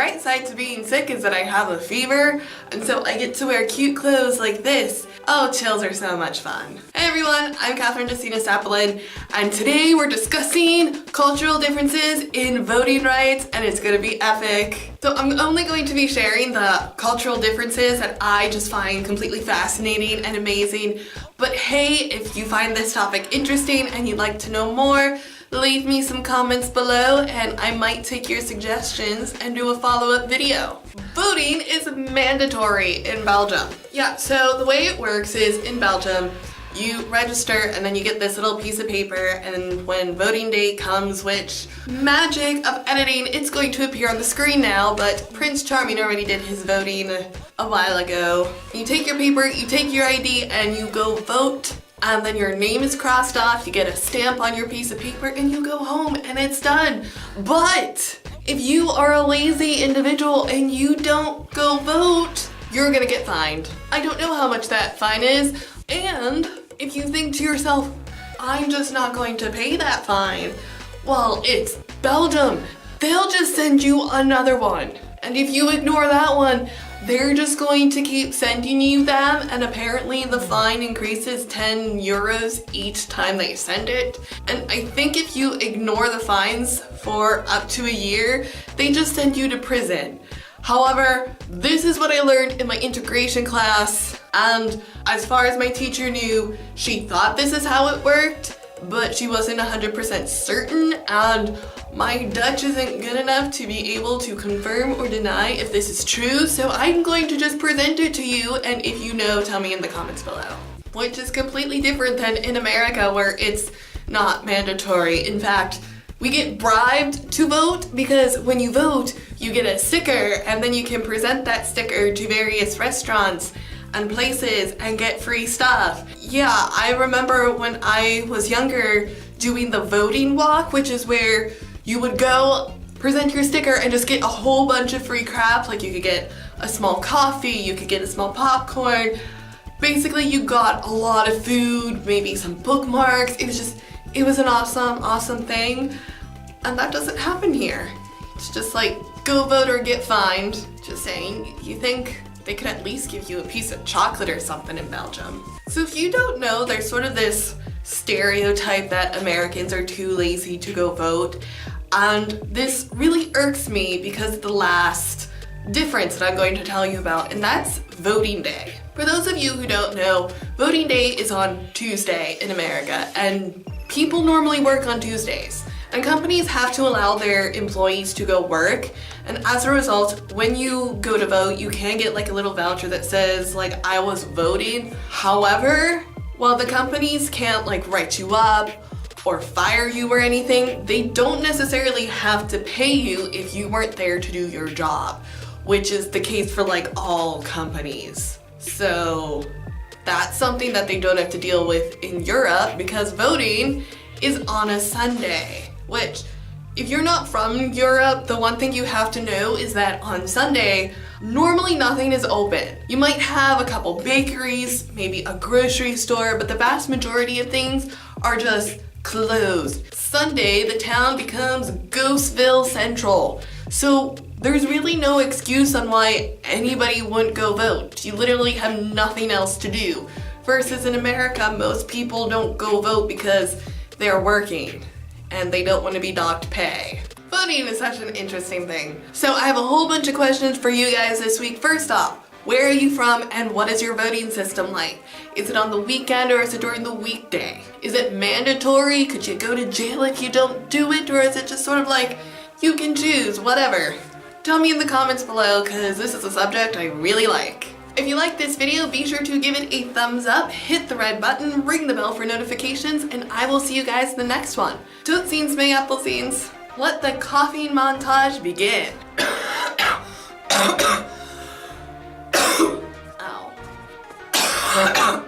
bright side to being sick is that I have a fever, and so I get to wear cute clothes like this. Oh, chills are so much fun. Hey everyone, I'm Kathryn Desinaasappelen, and today we're discussing cultural differences in voting rights, and it's gonna be epic. So I'm only going to be sharing the cultural differences that I just find completely fascinating and amazing. But hey, if you find this topic interesting and you'd like to know more, leave me some comments below and I might take your suggestions and do a follow-up video. Voting is mandatory in Belgium. Yeah, so the way it works is in Belgium, you register and then you get this little piece of paper, and when voting day comes, which magic of editing, it's going to appear on the screen now, but Prince Charming already did his voting a while ago. You take your paper, you take your ID, and you go vote, and then your name is crossed off, you get a stamp on your piece of paper, and you go home and it's done. But if you are a lazy individual and you don't go vote, you're gonna get fined. I don't know how much that fine is, and if you think to yourself, I'm just not going to pay that fine, well, it's Belgium. They'll just send you another one. And if you ignore that one, they're just going to keep sending you them, and apparently the fine increases 10 euros each time they send it. And I think if you ignore the fines for up to a year, they just send you to prison. However, this is what I learned in my integration class, and as far as my teacher knew, she thought this is how it worked, but she wasn't 100% certain, and my Dutch isn't good enough to be able to confirm or deny if this is true, so I'm going to just present it to you, and if you know, tell me in the comments below. Which is completely different than in America, where it's not mandatory. In fact, we get bribed to vote because when you vote, you get a sticker, and then you can present that sticker to various restaurants and places and get free stuff. Yeah, I remember when I was younger doing the voting walk, which is where you would go, present your sticker, and just get a whole bunch of free crap. Like you could get a small coffee, you could get a small popcorn. Basically, you got a lot of food, maybe some bookmarks. It was an awesome thing. And that doesn't happen here. It's just like, go vote or get fined. Just saying, you think they could at least give you a piece of chocolate or something in Belgium. So if you don't know, there's sort of this stereotype that Americans are too lazy to go vote. And this really irks me because of the last difference that I'm going to tell you about, and that's voting day. For those of you who don't know, voting day is on Tuesday in America, and people normally work on Tuesdays. And companies have to allow their employees to go work, and as a result, when you go to vote, you can get like a little voucher that says like, I was voting. However, while the companies can't like write you up or fire you or anything, they don't necessarily have to pay you if you weren't there to do your job, which is the case for like all companies. So that's something that they don't have to deal with in Europe because voting is on a Sunday. Which, if you're not from Europe, the one thing you have to know is that on Sunday, normally nothing is open. You might have a couple bakeries, maybe a grocery store, but the vast majority of things are just closed. Sunday, the town becomes Ghostville Central. So there's really no excuse on why anybody wouldn't go vote. You literally have nothing else to do. Versus in America, most people don't go vote because they're working and they don't want to be docked pay. Voting is such an interesting thing. So I have a whole bunch of questions for you guys this week. First off, where are you from and what is your voting system like? Is it on the weekend or is it during the weekday? Is it mandatory? Could you go to jail if you don't do it? Or is it just sort of like, you can choose, whatever? Tell me in the comments below because this is a subject I really like. If you like this video, be sure to give it a thumbs up, hit the red button, ring the bell for notifications, and I will see you guys in the next one. Tootsies, may apple scenes. Let the coughing montage begin. Ow.